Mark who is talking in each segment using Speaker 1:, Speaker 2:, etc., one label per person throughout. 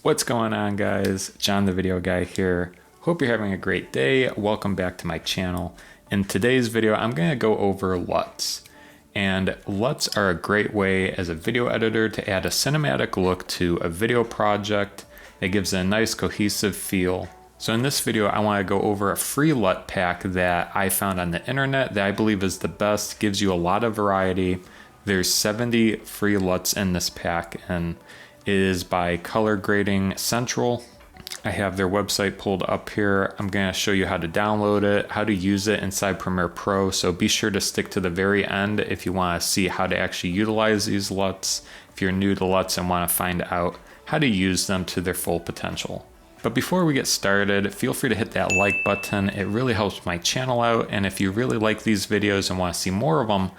Speaker 1: What's going on, guys? John the Video Guy here. Hope you're having a great day. Welcome back to my channel. In today's video, I'm going to go over LUTs. And LUTs are a great way as a video editor to add a cinematic look to a video project that gives it a nice cohesive feel. So in this video, I want to go over a free LUT pack that I found on the internet that I believe is the best, gives you a lot of variety. There's 70 free LUTs in this pack, and it is by Color Grading Central. I have their website pulled up here. I'm going to show you how to download it, how to use it inside Premiere Pro. So be sure to stick to the very end if you want to see how to actually utilize these LUTs. If you're new to LUTs and want to find out how to use them to their full potential. But before we get started, feel free to hit that like button. It really helps my channel out. And if you really like these videos and want to see more of them,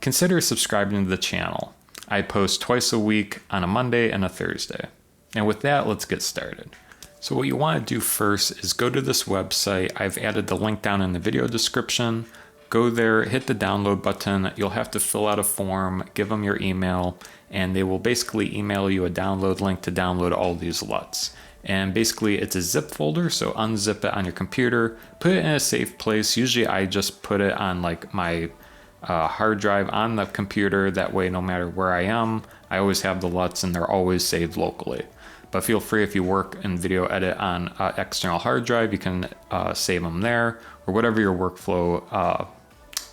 Speaker 1: consider subscribing to the channel. I post twice a week on a Monday and a Thursday. And with that, let's get started. So what you want to do first is go to this website. I've added the link down in the video description. Go there, hit the download button. You'll have to fill out a form, give them your email, and they will basically email you a download link to download all these LUTs. And basically it's a zip folder, so unzip it on your computer, put it in a safe place. Usually I just put it on like my hard drive on the computer. That way, no matter where I am, I always have the LUTs and they're always saved locally. But feel free, if you work and video edit on external hard drive, you can save them there or whatever your workflow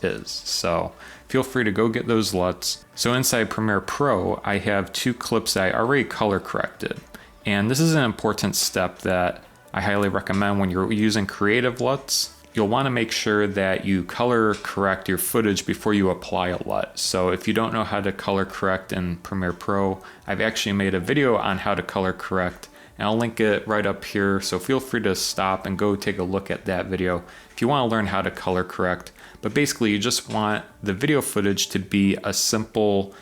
Speaker 1: is. So feel free to go get those LUTs. So inside Premiere Pro, I have two clips that I already color corrected. And this is an important step that I highly recommend when you're using creative LUTs. You'll want to make sure that you color correct your footage before you apply a LUT. So if you don't know how to color correct in Premiere Pro, I've actually made a video on how to color correct, and I'll link it right up here. So feel free to stop and go take a look at that video if you want to learn how to color correct. But basically you just want the video footage to be a simple,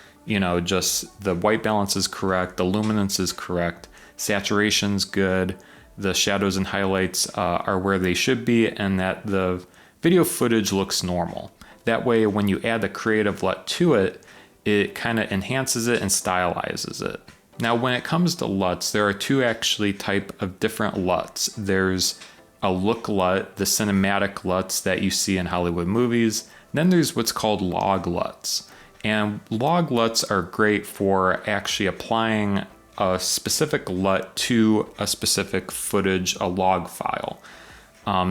Speaker 1: just the white balance is correct, the luminance is correct, saturation's good, the shadows and highlights are where they should be, and that the video footage looks normal. That way, when you add the creative LUT to it, it kind of enhances it and stylizes it. Now, when it comes to LUTs, there are two actually type of different LUTs. There's a look LUT, the cinematic LUTs that you see in Hollywood movies. Then there's what's called log LUTs. And log LUTs are great for actually applying a specific LUT to a specific footage, a log file.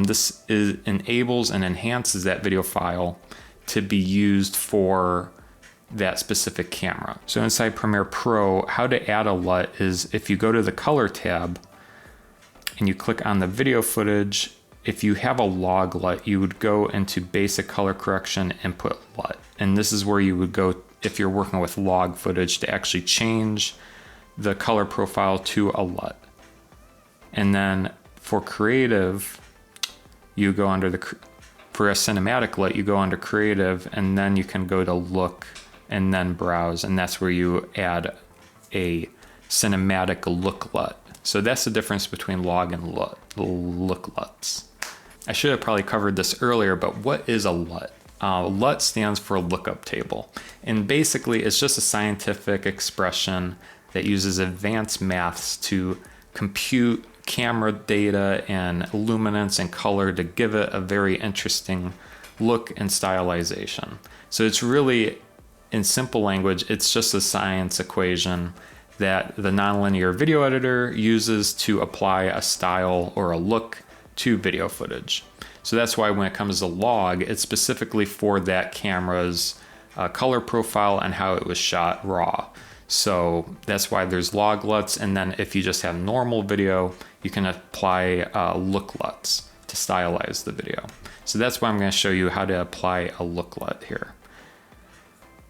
Speaker 1: This enables and enhances that video file to be used for that specific camera. So inside Premiere Pro, how to add a LUT is if you go to the color tab and you click on the video footage, if you have a log LUT, you would go into basic color correction and put LUT. And this is where you would go if you're working with log footage to actually change the color profile to a LUT. And then for creative, you go under for a cinematic LUT, you go under creative, and then you can go to look and then browse, and that's where you add a cinematic look LUT. So that's the difference between log and look LUTs. I should have probably covered this earlier, but what is a LUT? LUT stands for lookup table, and basically it's just a scientific expression that uses advanced maths to compute camera data and luminance and color to give it a very interesting look and stylization. So it's really, in simple language, it's just a science equation that the nonlinear video editor uses to apply a style or a look to video footage. So that's why when it comes to log, it's specifically for that camera's color profile and how it was shot raw. So that's why there's log LUTs, and then if you just have normal video, you can apply look LUTs to stylize the video. So that's why I'm going to show you how to apply a look LUT here.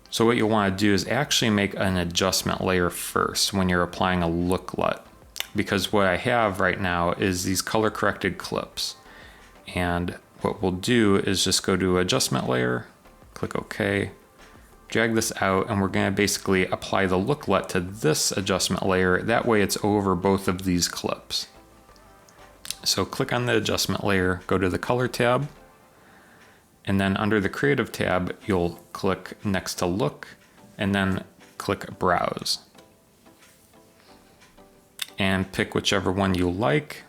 Speaker 1: So what you'll want to do is actually make an adjustment layer first when you're applying a look LUT, because what I have right now is these color corrected clips. And what we'll do is just go to adjustment layer, click OK, drag this out, and we're going to basically apply the look LUT to this adjustment layer. That way it's over both of these clips. So click on the adjustment layer, go to the color tab, and then under the creative tab, you'll click next to look, and then click browse. and pick whichever one you like.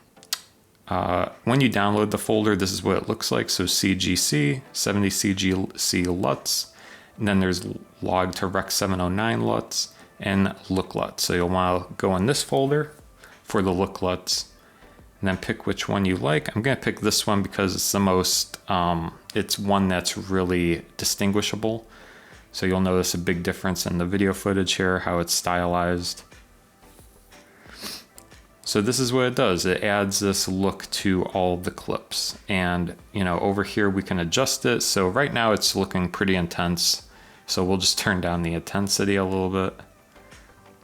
Speaker 1: When you download the folder, this is what it looks like. So CGC, 70 CGC LUTs, and then there's log to rec 709 LUTs and look LUTs. So you'll want to go in this folder for the look LUTs, and then pick which one you like. I'm going to pick this one because it's the most, it's one that's really distinguishable. So you'll notice a big difference in the video footage here, how it's stylized. So this is what it does. It adds this look to all the clips. And, you know, over here we can adjust it. So right now it's looking pretty intense. So we'll just turn down the intensity a little bit.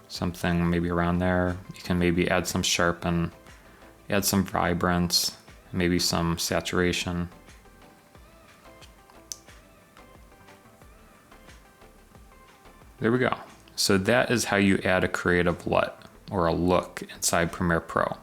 Speaker 1: Something maybe around there. You can maybe add some sharpen, add some vibrance, maybe some saturation. There we go. So that is how you add a creative LUT or a look inside Premiere Pro.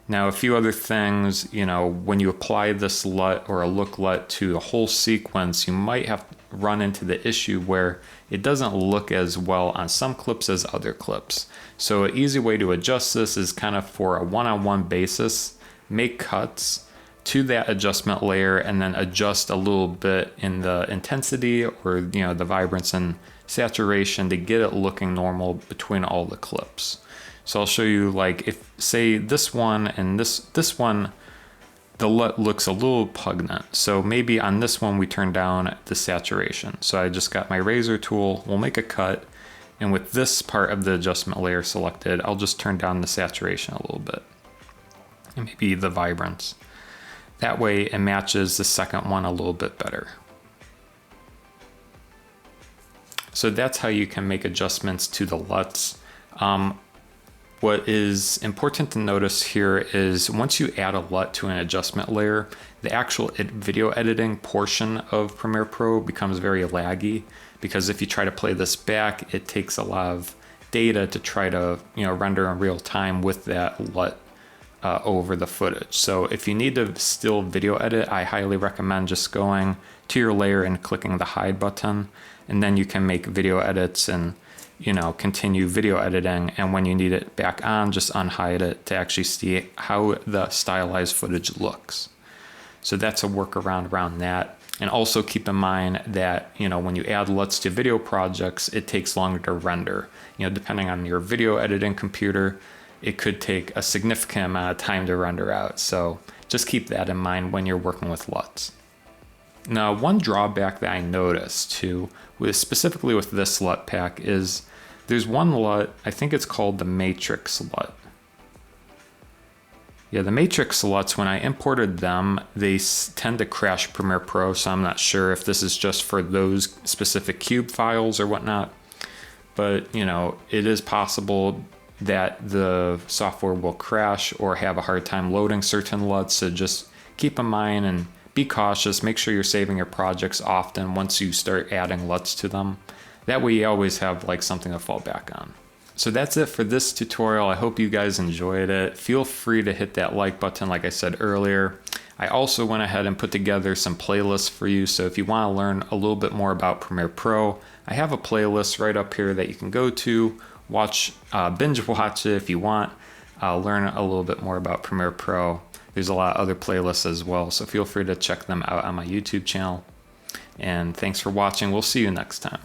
Speaker 1: Now, a few other things, you know, when you apply this LUT or a look LUT to a whole sequence, you might have run into the issue where it doesn't look as well on some clips as other clips. So an easy way to adjust this is kind of for a one-on-one basis, make cuts to that adjustment layer and then adjust a little bit in the intensity or, you know, the vibrance and saturation to get it looking normal between all the clips. So I'll show you, like, if say this one and this one, the LUT looks a little pungent. So maybe on this one we turn down the saturation. So I just got my razor tool, we'll make a cut, and with this part of the adjustment layer selected, I'll just turn down the saturation a little bit and maybe the vibrance. That way it matches the second one a little bit better. So that's how you can make adjustments to the LUTs. What is important to notice here is once you add a LUT to an adjustment layer, the actual video editing portion of Premiere Pro becomes very laggy, because if you try to play this back, it takes a lot of data to try to, you know, render in real time with that LUT over the footage. So if you need to still video edit, I highly recommend just going to your layer and clicking the hide button, and then you can make video edits and, you know, continue video editing, and when you need it back on, just unhide it to actually see how the stylized footage looks. So that's a workaround around that. And also keep in mind that, you know, when you add LUTs to video projects, it takes longer to render. You know, depending on your video editing computer, it could take a significant amount of time to render out. So just keep that in mind when you're working with LUTs. Now, one drawback that I noticed too, specifically with this LUT pack, is there's one LUT, I think it's called the Matrix LUT. Yeah, the Matrix LUTs, when I imported them, they tend to crash Premiere Pro, so I'm not sure if this is just for those specific cube files or whatnot. But, you know, it is possible that the software will crash or have a hard time loading certain LUTs, so just keep in mind and be cautious. Make sure you're saving your projects often once you start adding LUTs to them. That way you always have like something to fall back on. So that's it for this tutorial. I hope you guys enjoyed it. Feel free to hit that like button like I said earlier. I also went ahead and put together some playlists for you. So if you want to learn a little bit more about Premiere Pro, I have a playlist right up here that you can go to, watch, binge watch it if you want, learn a little bit more about Premiere Pro. There's a lot of other playlists as well, so feel free to check them out on my YouTube channel. And thanks for watching. We'll see you next time.